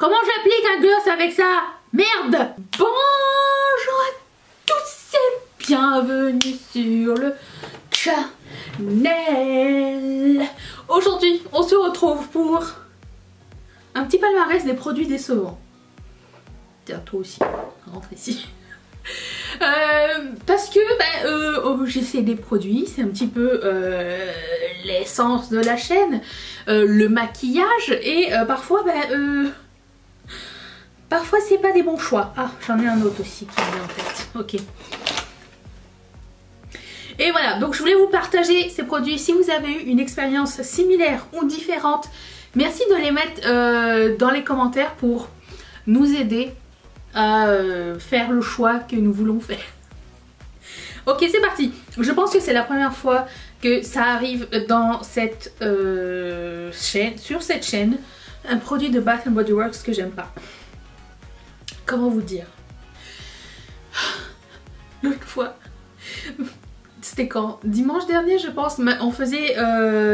Comment j'applique un gloss avec ça? Merde! Bonjour à tous et bienvenue sur le channel. Aujourd'hui, on se retrouve pour un petit palmarès des produits décevants. Tiens, toi aussi, rentre ici. Parce que j'essaie des produits, c'est un petit peu l'essence de la chaîne, le maquillage et parfois c'est pas des bons choix. Ah, j'en ai un autre aussi qui me vient en tête. Ok. Et voilà, donc je voulais vous partager ces produits. Si vous avez eu une expérience similaire ou différente, merci de les mettre dans les commentaires pour nous aider à faire le choix que nous voulons faire. Ok, c'est parti. Je pense que c'est la première fois que ça arrive dans cette chaîne, sur cette chaîne, un produit de Bath & Body Works que j'aime pas. Comment vous dire? L'autre fois, c'était quand? Dimanche dernier je pense, on faisait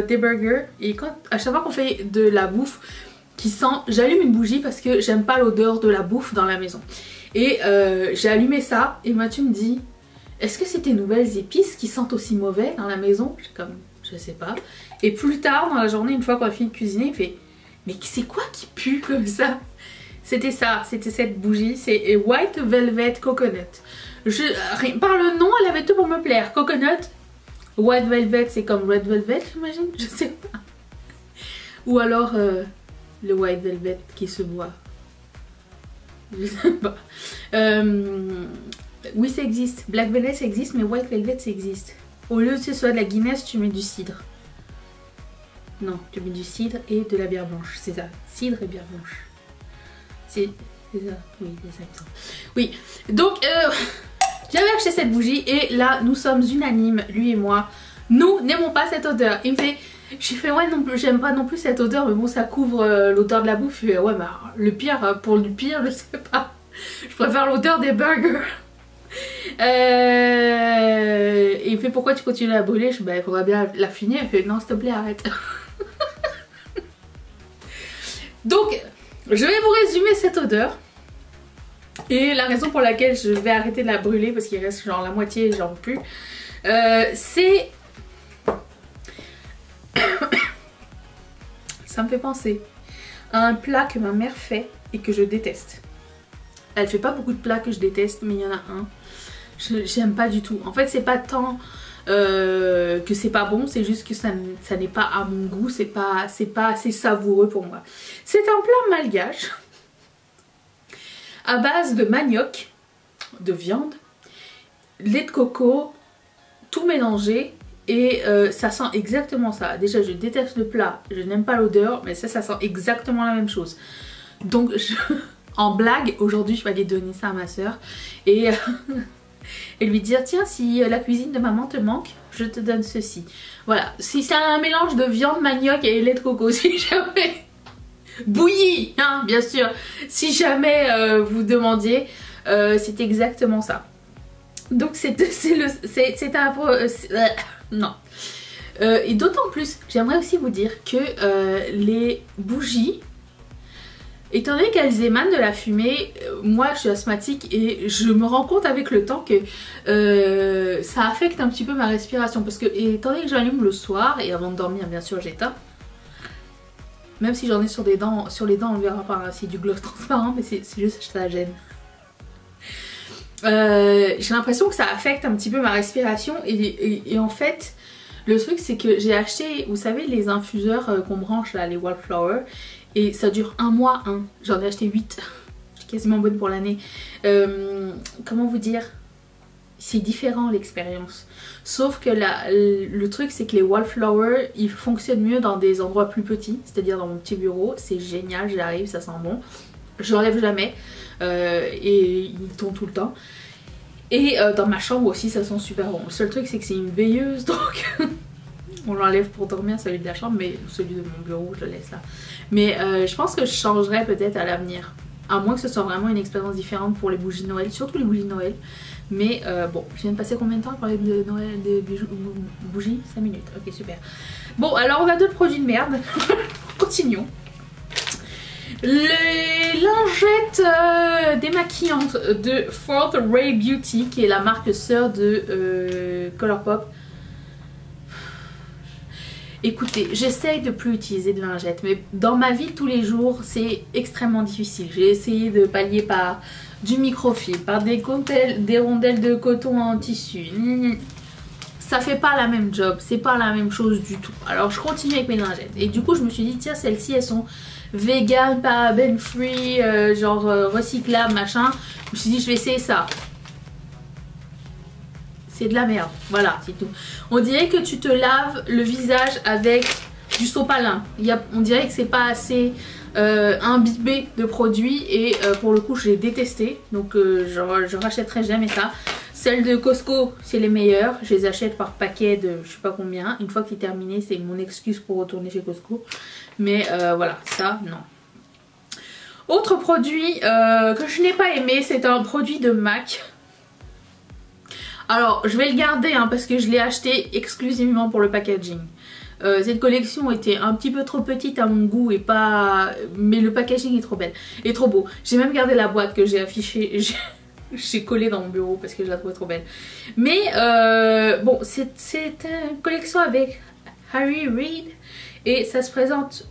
des burgers et à chaque fois qu'on fait de la bouffe qui sent, j'allume une bougie parce que j'aime pas l'odeur de la bouffe dans la maison. Et j'ai allumé ça et Mathieu me dit, est-ce que c'est tes nouvelles épices qui sentent aussi mauvais dans la maison? J'ai comme, je sais pas. Et plus tard dans la journée, une fois qu'on a fini de cuisiner, il fait, mais c'est quoi qui pue comme ça? C'était ça, c'était cette bougie, c'est White Velvet Coconut. Par le nom, elle avait tout pour me plaire. Coconut, White Velvet, c'est comme Red Velvet, j'imagine, je sais pas. Ou alors le White Velvet qui se boit. Je sais pas. Oui, ça existe. Black Velvet, ça existe, mais White Velvet, ça existe. Au lieu que ce soit de la Guinness, tu mets du cidre. Non, tu mets du cidre et de la bière blanche. C'est ça, cidre et bière blanche. C'est ça, oui, exactement. Oui, donc j'avais acheté cette bougie et là nous sommes unanimes, lui et moi. Nous n'aimons pas cette odeur. Il me fait, j'ai fait ouais non plus, j'aime pas non plus cette odeur, mais bon ça couvre l'odeur de la bouffe. Il fait ouais mais le pire, pour le pire je sais pas. Je préfère l'odeur des burgers. Et il me fait pourquoi tu continues à brûler? Je dis bah il faudrait bien la finir. Il fait non s'il te plaît arrête. Donc je vais vous résumer cette odeur et la raison pour laquelle je vais arrêter de la brûler parce qu'il reste genre la moitié et j'en peux plus. C'est... Ça me fait penser à un plat que ma mère fait et que je déteste. Elle fait pas beaucoup de plats que je déteste mais il y en a un. J'aime pas du tout. En fait c'est pas tant... que c'est pas bon, c'est juste que ça n'est pas à mon goût, c'est pas assez savoureux pour moi. C'est un plat malgache à base de manioc, de viande, lait de coco, tout mélangé et ça sent exactement ça. Déjà je déteste le plat, je n'aime pas l'odeur, mais ça sent exactement la même chose. Donc en blague, aujourd'hui je vais aller donner ça à ma soeur et... et lui dire tiens si la cuisine de maman te manque je te donne ceci. Voilà, si c'est un mélange de viande, manioc et lait de coco, si jamais bouilli hein, bien sûr, si jamais vous demandiez, c'est exactement ça. Donc non. Et d'autant plus j'aimerais aussi vous dire que les bougies, étant donné qu'elles émanent de la fumée, moi je suis asthmatique et je me rends compte avec le temps que ça affecte un petit peu ma respiration. Parce que étant donné que j'allume le soir et avant de dormir bien sûr j'éteins. Même si j'en ai sur les dents on le verra pas, c'est du gloss transparent mais c'est juste ça gêne. J'ai l'impression que ça affecte un petit peu ma respiration et en fait le truc c'est que j'ai acheté, vous savez les infuseurs qu'on branche là, les Wallflower. Et ça dure un mois, hein. J'en ai acheté 8. Je suis quasiment bonne pour l'année. Comment vous dire? C'est différent l'expérience. Sauf que le truc c'est que les Wallflower ils fonctionnent mieux dans des endroits plus petits. C'est-à-dire dans mon petit bureau. C'est génial, j'arrive, ça sent bon. Je l'enlève jamais. Et ils tombent tout le temps. Et dans ma chambre aussi ça sent super bon. Le seul truc c'est que c'est une veilleuse donc... On l'enlève pour dormir celui de la chambre, mais celui de mon bureau je le laisse là. Mais je pense que je changerai peut-être à l'avenir. À moins que ce soit vraiment une expérience différente pour les bougies de Noël, surtout les bougies de Noël. Mais bon, je viens de passer combien de temps à parler de Noël, de bougies? 5 minutes, ok super. Bon alors on a d'autres produits de merde. Continuons. La lingettes démaquillantes de Fourth Ray Beauty, qui est la marque sœur de Colourpop. Écoutez, j'essaye de plus utiliser de lingettes, mais dans ma vie de tous les jours, c'est extrêmement difficile. J'ai essayé de pallier par du microfibre, par des rondelles de coton en tissu. Ça fait pas la même job, c'est pas la même chose du tout. Alors je continue avec mes lingettes. Et du coup, je me suis dit, tiens, celles-ci, elles sont vegan, paraben free, genre recyclable, machin. Je me suis dit, je vais essayer ça. C'est de la merde, voilà, c'est tout. On dirait que tu te laves le visage avec du sopalin. On dirait que c'est pas assez imbibé de produits et pour le coup je l'ai détesté. Donc je rachèterai jamais ça. Celles de Costco, c'est les meilleures. Je les achète par paquet de je sais pas combien. Une fois que c'est terminé, c'est mon excuse pour retourner chez Costco. Mais voilà, ça, non. Autre produit que je n'ai pas aimé, c'est un produit de MAC. Alors, je vais le garder hein, parce que je l'ai acheté exclusivement pour le packaging. Cette collection était un petit peu trop petite à mon goût et pas... Mais le packaging est trop belle et trop beau. J'ai même gardé la boîte que j'ai affichée. J'ai collé dans mon bureau parce que je la trouvais trop belle. Mais bon, c'est une collection avec Harry Reid et ça se présente...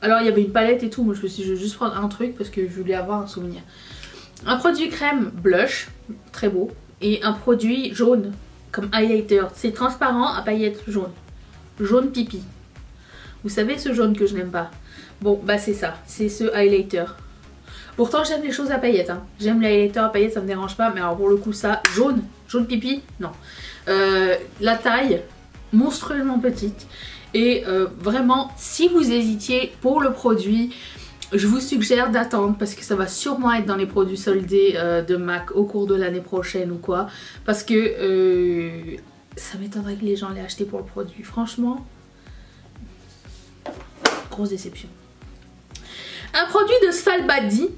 Alors, il y avait une palette et tout. Moi, je me suis dit, je vais juste prendre un truc parce que je voulais avoir un souvenir. Un produit crème blush, très beau. Et un produit jaune comme highlighter. C'est transparent à paillettes jaunes. Jaune pipi. Vous savez ce jaune que je n'aime pas. Bon bah c'est ça. C'est ce highlighter. Pourtant j'aime les choses à paillettes. Hein. J'aime les highlighters à paillettes, ça me dérange pas. Mais alors pour le coup ça, jaune pipi, non. La taille, monstrueusement petite. Et vraiment si vous hésitiez pour le produit... Je vous suggère d'attendre parce que ça va sûrement être dans les produits soldés de MAC au cours de l'année prochaine ou quoi. Parce que ça m'étonnerait que les gens l'aient acheté pour le produit. Franchement, grosse déception. Un produit de Salbadi.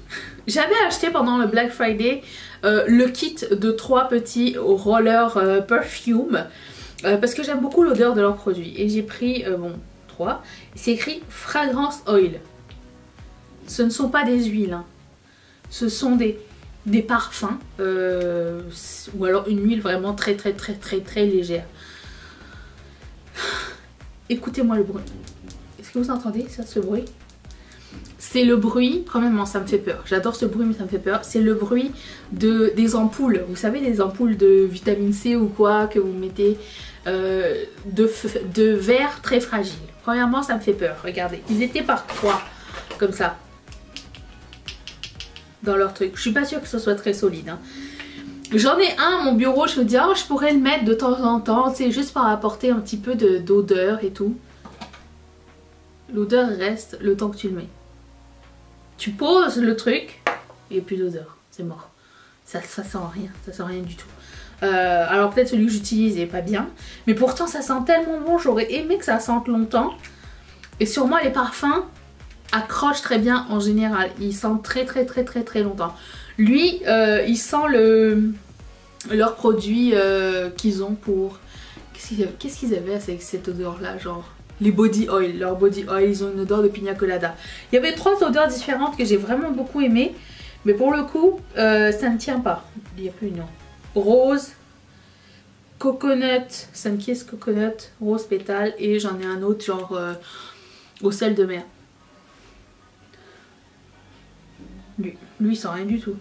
J'avais acheté pendant le Black Friday le kit de 3 petits rollers perfume. Parce que j'aime beaucoup l'odeur de leurs produits. Et j'ai pris, bon, 3. C'est écrit Fragrance Oil. Ce ne sont pas des huiles, hein. Ce sont des parfums ou alors une huile vraiment très légère. Écoutez-moi le bruit. Est-ce que vous entendez ça, ce bruit? C'est le bruit, premièrement ça me fait peur. J'adore ce bruit mais ça me fait peur. C'est le bruit des ampoules. Vous savez les ampoules de vitamine C ou quoi que vous mettez de verre très fragile. Premièrement ça me fait peur. Regardez, ils étaient par 3 comme ça. Dans leur truc. Je suis pas sûre que ce soit très solide. Hein. J'en ai un à mon bureau, je me dis oh, je pourrais le mettre de temps en temps, tu sais, juste pour apporter un petit peu d'odeur et tout. L'odeur reste le temps que tu le mets. Tu poses le truc et plus d'odeur, c'est mort. Ça sent rien, ça sent rien du tout. Alors peut-être celui que j'utilise est pas bien, mais pourtant ça sent tellement bon, j'aurais aimé que ça sente longtemps. Et sur moi les parfums accroche très bien en général, il sent très longtemps. Lui il sent leur produit qu'ils ont pour... Qu'est-ce qu'ils avaient avec cette odeur là, genre les body oil, leur body oil, ils ont une odeur de pina colada. Il y avait 3 odeurs différentes que j'ai vraiment beaucoup aimé, mais pour le coup ça ne tient pas. Il n'y a plus non. Rose, coconut, Sunkiss coconut, rose pétale, et j'en ai un autre genre au sel de mer. Lui il sent rien du tout.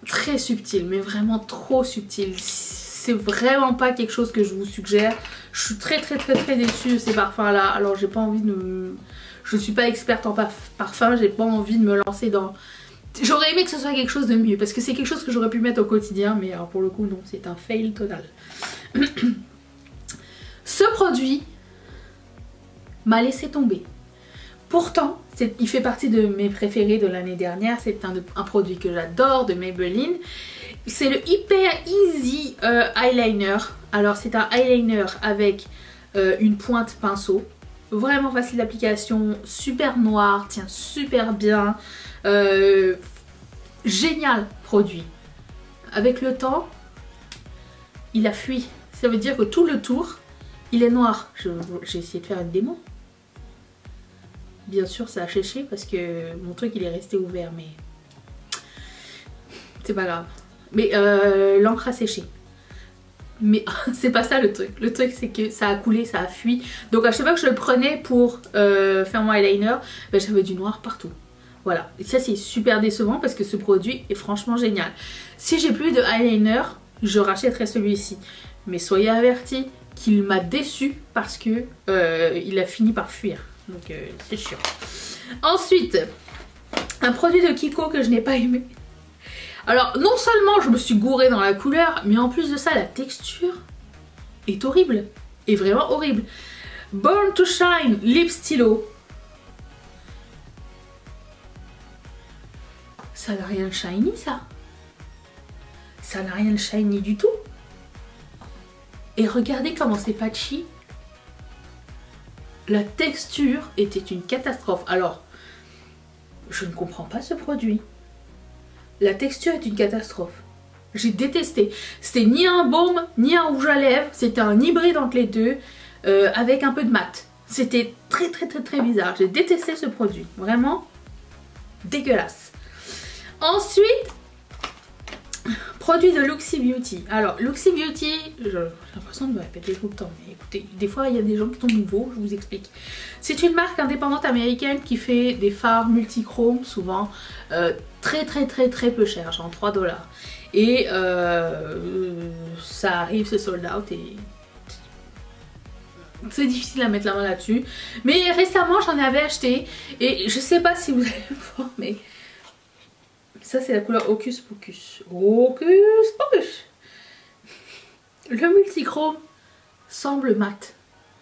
Très subtil, mais vraiment trop subtil. C'est vraiment pas quelque chose que je vous suggère. Je suis très déçue de ces parfums là. Alors j'ai pas envie de... Je suis pas experte en parfum, j'ai pas envie de me lancer dans... J'aurais aimé que ce soit quelque chose de mieux, parce que c'est quelque chose que j'aurais pu mettre au quotidien, mais alors pour le coup non, c'est un fail total. Ce produit m'a laissé tomber. Pourtant, il fait partie de mes préférés de l'année dernière. C'est un produit que j'adore de Maybelline. C'est le Hyper Easy Eyeliner. Alors c'est un eyeliner avec une pointe pinceau. Vraiment facile d'application, super noir, tient super bien. Génial produit. Avec le temps, il a fui. Ça veut dire que tout le tour, il est noir. J'ai essayé de faire une démo. bien sûr ça a séché parce que mon truc il est resté ouvert, mais c'est pas grave. Mais l'encre a séché. Mais c'est pas ça le truc. Le truc c'est que ça a coulé, ça a fui. Donc à chaque fois que je le prenais pour faire mon eyeliner, ben, j'avais du noir partout. Voilà. Et ça c'est super décevant parce que ce produit est franchement génial. Si j'ai plus de eyeliner, je rachèterai celui-ci. Mais soyez avertis qu'il m'a déçu parce que il a fini par fuir. Donc c'est chiant. Ensuite, un produit de Kiko que je n'ai pas aimé. Alors non seulement je me suis gourée dans la couleur, mais en plus de ça la texture est horrible. Est vraiment horrible. Born to Shine Lip Stylo. Ça n'a rien de shiny ça. Ça n'a rien de shiny du tout. Et regardez comment c'est patchy. La texture était une catastrophe. Alors, je ne comprends pas ce produit. La texture est une catastrophe. J'ai détesté. C'était ni un baume, ni un rouge à lèvres. C'était un hybride entre les deux, avec un peu de mat. C'était très bizarre. J'ai détesté ce produit. Vraiment dégueulasse. Ensuite, produit de Luxie Beauty. Alors, Luxie Beauty, j'ai l'impression de me répéter tout le temps. Mais écoutez, des fois, il y a des gens qui sont nouveaux, je vous explique. C'est une marque indépendante américaine qui fait des fards multichromes, souvent très peu cher, genre 3 $. Et ça arrive, c'est sold out et c'est difficile à mettre la main là-dessus. Mais récemment, j'en avais acheté et je sais pas si vous allez voir, mais ça c'est la couleur Hocus Pocus. Hocus Pocus. Le multichrome semble mat.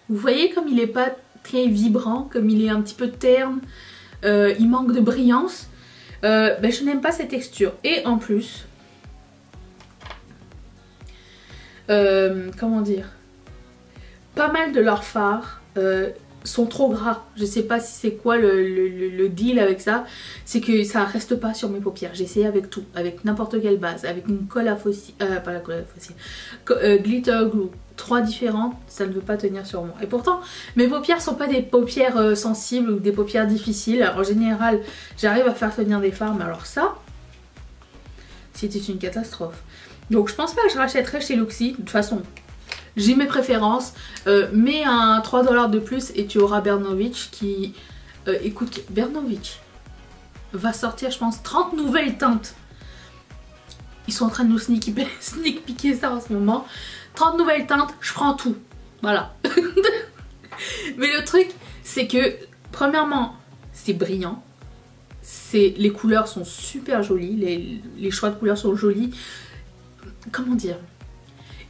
Vous voyez comme il est pas très vibrant, comme il est un petit peu terne, il manque de brillance. Ben, je n'aime pas cette texture. Et en plus, comment dire, pas mal de leurs fards sont trop gras. Je sais pas si c'est quoi le deal avec ça. C'est que ça reste pas sur mes paupières. J'ai essayé avec tout, avec n'importe quelle base, avec une colle à fossile, pas la colle à fossile, glitter glue, 3 différentes, ça ne veut pas tenir sur moi. Et pourtant, mes paupières sont pas des paupières sensibles ou des paupières difficiles. En général, j'arrive à faire tenir des fards, mais alors ça, c'était une catastrophe. Donc je pense pas que je rachèterai chez Luxie. De toute façon, j'ai mes préférences. Mets un 3 $ de plus et tu auras Bernovic qui... écoute, Bernovic va sortir, je pense, 30 nouvelles teintes. Ils sont en train de nous sneak piquer ça en ce moment. 30 nouvelles teintes, je prends tout. Voilà. Mais le truc, c'est que, premièrement, c'est brillant. Les couleurs sont super jolies. Les choix de couleurs sont jolis. Comment dire?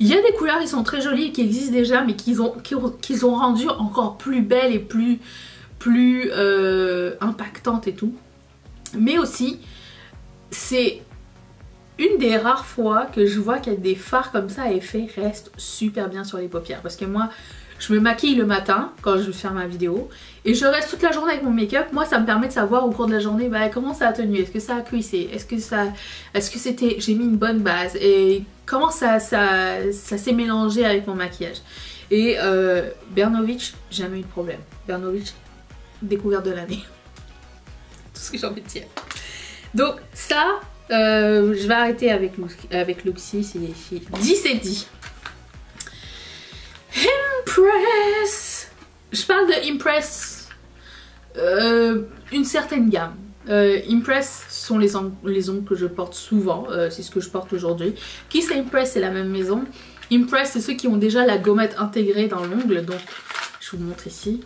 Il y a des couleurs qui sont très jolies et qui existent déjà, mais qu'ils ont rendu encore plus belles et plus impactantes et tout. Mais aussi, c'est une des rares fois que je vois qu'il y a des fards comme ça à effet restent super bien sur les paupières. Parce que moi, je me maquille le matin quand je vais faire ma vidéo et je reste toute la journée avec mon make-up. Moi, ça me permet de savoir au cours de la journée bah, comment ça a tenu, est-ce que ça a cuissé, est-ce que c'était, j'ai mis une bonne base et comment ça s'est mélangé avec mon maquillage. Et Bernovic, jamais eu de problème. Bernovic, découverte de l'année. Tout ce que j'ai envie de dire. Donc ça, je vais arrêter avec Luxie, c'est dit, c'est dit. Impress. Je parle de Impress, une certaine gamme. Impress sont les ongles que je porte souvent, c'est ce que je porte aujourd'hui. Kiss et Impress c'est la même maison. Impress c'est ceux qui ont déjà la gommette intégrée dans l'ongle, donc je vous montre ici.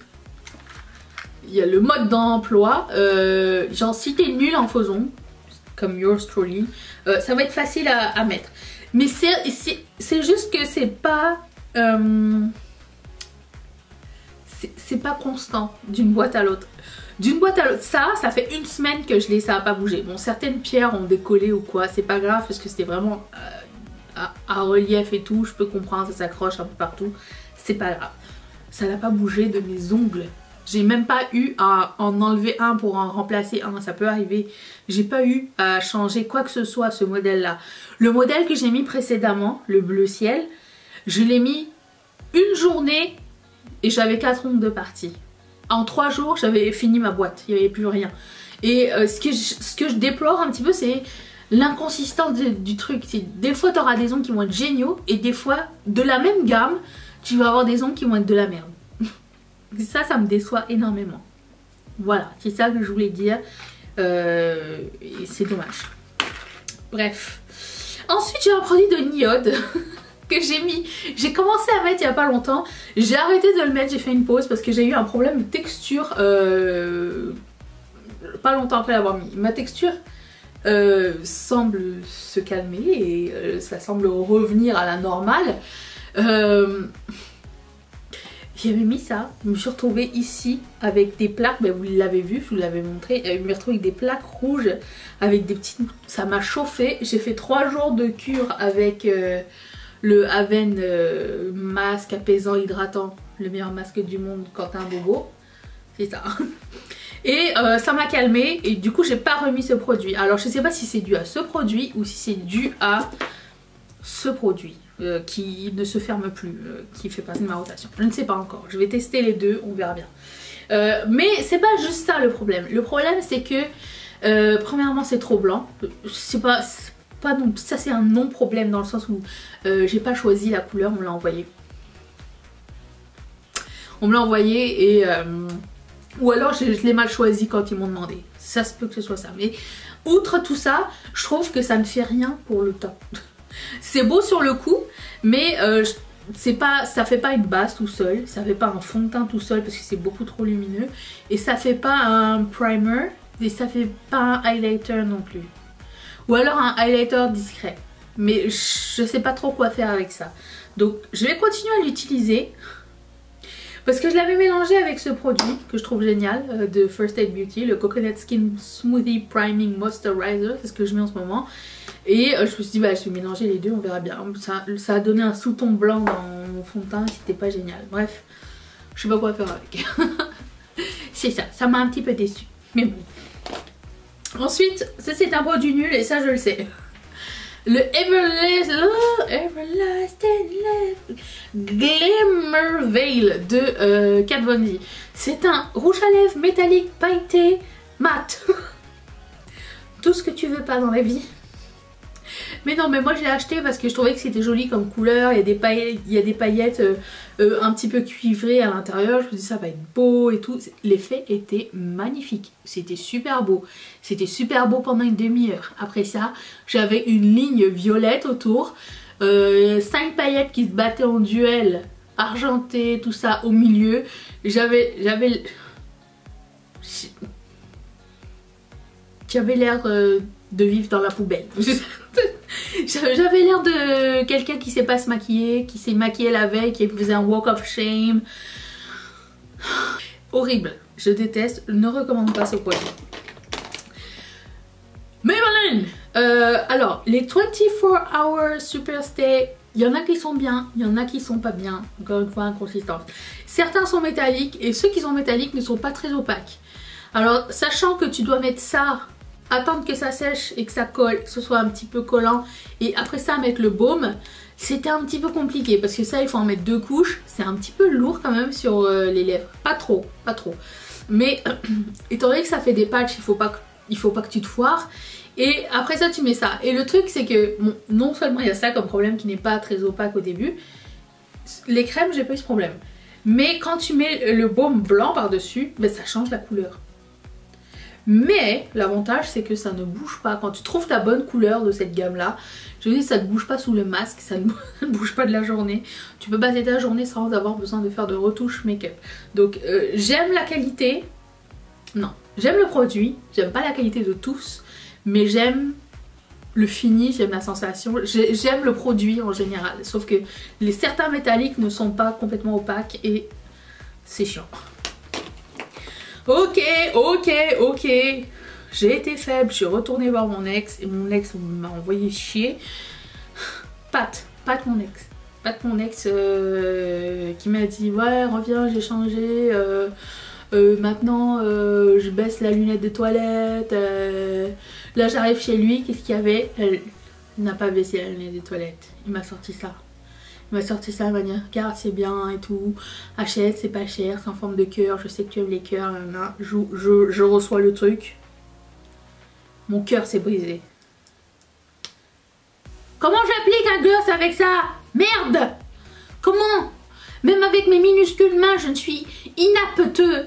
Il y a le mode d'emploi, j'en citais nul en faux ongles, comme yours truly. Ça va être facile à mettre. Mais c'est juste que c'est pas... c'est pas constant d'une boîte à l'autre. D'une boîte à l'autre, ça fait une semaine que je l'ai, ça a pas bougé. Bon, certaines pierres ont décollé ou quoi, c'est pas grave parce que c'était vraiment à relief et tout, je peux comprendre, ça s'accroche un peu partout, c'est pas grave. Ça n'a pas bougé de mes ongles. J'ai même pas eu à en enlever un pour en remplacer un, ça peut arriver. J'ai pas eu à changer quoi que ce soit à ce modèle là. Le modèle que j'ai mis précédemment, le bleu ciel, je l'ai mis une journée et j'avais 4 ongles de partie. En 3 jours, j'avais fini ma boîte, il n'y avait plus rien. Et ce que je déplore un petit peu, c'est l'inconsistance du truc. Des fois, tu auras des ongles qui vont être géniaux, et des fois, de la même gamme, tu vas avoir des ongles qui vont être de la merde. Ça me déçoit énormément. Voilà, c'est ça que je voulais dire. Et c'est dommage. Bref. Ensuite, j'ai un produit de Niod que j'ai commencé à mettre il n'y a pas longtemps. J'ai arrêté de le mettre, j'ai fait une pause parce que j'ai eu un problème de texture pas longtemps après l'avoir mis. Ma texture semble se calmer et ça semble revenir à la normale. J'avais mis ça, je me suis retrouvée ici avec des plaques, ben vous l'avez vu, je vous l'avais montré, je me suis retrouvée avec des plaques rouges, avec des petites... Ça m'a chauffé, j'ai fait 3 jours de cure avec le Aven masque apaisant hydratant, le meilleur masque du monde quand t'as un bobo, c'est ça. Et ça m'a calmé et du coup j'ai pas remis ce produit. Alors je sais pas si c'est dû à ce produit ou si c'est dû à ce produit. Qui ne se ferme plus, qui fait partie de ma rotation. Je ne sais pas encore, je vais tester les deux, on verra bien. Mais c'est pas juste ça le problème. Le problème c'est que premièrement c'est trop blanc. C'est pas non, ça c'est un non problème dans le sens où j'ai pas choisi la couleur, on me l'a envoyé. On me l'a envoyé et ou alors je l'ai mal choisi quand ils m'ont demandé. Ça se peut que ce soit ça. Mais outre tout ça, je trouve que ça ne fait rien pour le top. C'est beau sur le coup, mais ça fait pas une base tout seul, ça fait pas un fond de teint tout seul parce que c'est beaucoup trop lumineux, et ça fait pas un primer, et ça fait pas un highlighter non plus. Ou alors un highlighter discret, mais je sais pas trop quoi faire avec ça. Donc je vais continuer à l'utiliser. Parce que je l'avais mélangé avec ce produit que je trouve génial de First Aid Beauty, le Coconut Skin Smoothie Priming Moisturizer, c'est ce que je mets en ce moment. Et je me suis dit, bah, je vais mélanger les deux, on verra bien. Ça a donné un sous-ton blanc dans mon fond de teint, c'était pas génial. Bref, je sais pas quoi faire avec. C'est ça, ça m'a un petit peu déçue. Mais bon. Ensuite, ça c'est un produit nul et ça je le sais. Le Everlasting Glimmer Veil de Kat Von D. C'est un rouge à lèvres métallique pailleté mat. Tout ce que tu veux pas dans la vie. Mais non, mais moi je l'ai acheté parce que je trouvais que c'était joli comme couleur. Il y a des paillettes un petit peu cuivrées à l'intérieur. Je me dis ça va être beau et tout. L'effet était magnifique. C'était super beau. C'était super beau pendant une demi-heure. Après ça, j'avais une ligne violette autour. 5 paillettes qui se battaient en duel. Argentées, tout ça au milieu. J'avais l'air de vivre dans la poubelle. J'avais l'air de quelqu'un qui sait pas se maquiller, qui s'est maquillé la veille, qui faisait un walk of shame. Horrible, je déteste, ne recommande pas ce produit. Maybelline, alors les 24 Hour Super Stay, il y en a qui sont bien, il y en a qui sont pas bien, encore une fois inconsistance. Certains sont métalliques et ceux qui sont métalliques ne sont pas très opaques. Alors sachant que tu dois mettre ça, attendre que ça sèche et que ça colle, que ce soit un petit peu collant, et après ça mettre le baume, c'était un petit peu compliqué parce que ça il faut en mettre 2 couches, c'est un petit peu lourd quand même sur les lèvres, pas trop, mais étant donné que ça fait des patchs, il faut pas que tu te foires, et après ça tu mets ça, et le truc c'est que bon, non seulement il y a ça comme problème qui n'est pas très opaque au début, les crèmes j'ai pas eu ce problème, mais quand tu mets le baume blanc par dessus, ben, ça change la couleur. Mais l'avantage c'est que ça ne bouge pas. Quand tu trouves ta bonne couleur de cette gamme là, je veux dire ça ne bouge pas sous le masque, ça ne bouge pas de la journée. Tu peux passer ta journée sans avoir besoin de faire de retouches make-up. Donc j'aime la qualité, non, j'aime le produit, j'aime pas la qualité de tous, mais j'aime le fini, j'aime la sensation, j'aime le produit en général. Sauf que certains métalliques ne sont pas complètement opaques et c'est chiant. Ok, j'ai été faible, je suis retournée voir mon ex et mon ex m'a envoyé chier. Pat mon ex qui m'a dit ouais reviens j'ai changé, maintenant je baisse la lunette de toilette, là j'arrive chez lui, qu'est-ce qu'il y avait? Elle n'a pas baissé la lunette de toilette, il m'a sorti ça. Il m'a sorti ça, il m'a dit regarde c'est bien et tout, achète, c'est pas cher, c'est en forme de cœur, je sais que tu aimes les cœurs, je reçois le truc. Mon cœur s'est brisé. Comment j'applique un gloss avec ça? Merde! Comment? Même avec mes minuscules mains, je ne suis inapteux.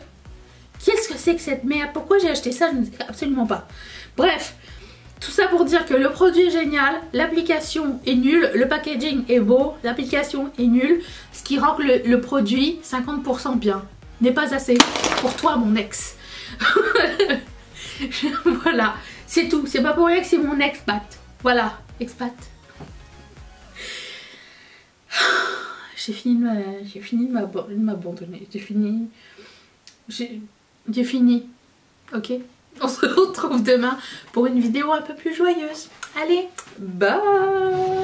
Qu'est-ce que c'est que cette merde? Pourquoi j'ai acheté ça? Je ne sais absolument pas. Bref, tout ça pour dire que le produit est génial, l'application est nulle, le packaging est beau, l'application est nulle, ce qui rend que le produit 50% bien. N'est pas assez pour toi mon ex. Voilà, c'est tout. C'est pas pour rien que c'est mon expat. Voilà, expat. J'ai fini de m'abandonner. J'ai fini. Ok? On se retrouve demain pour une vidéo un peu plus joyeuse. Allez, bye!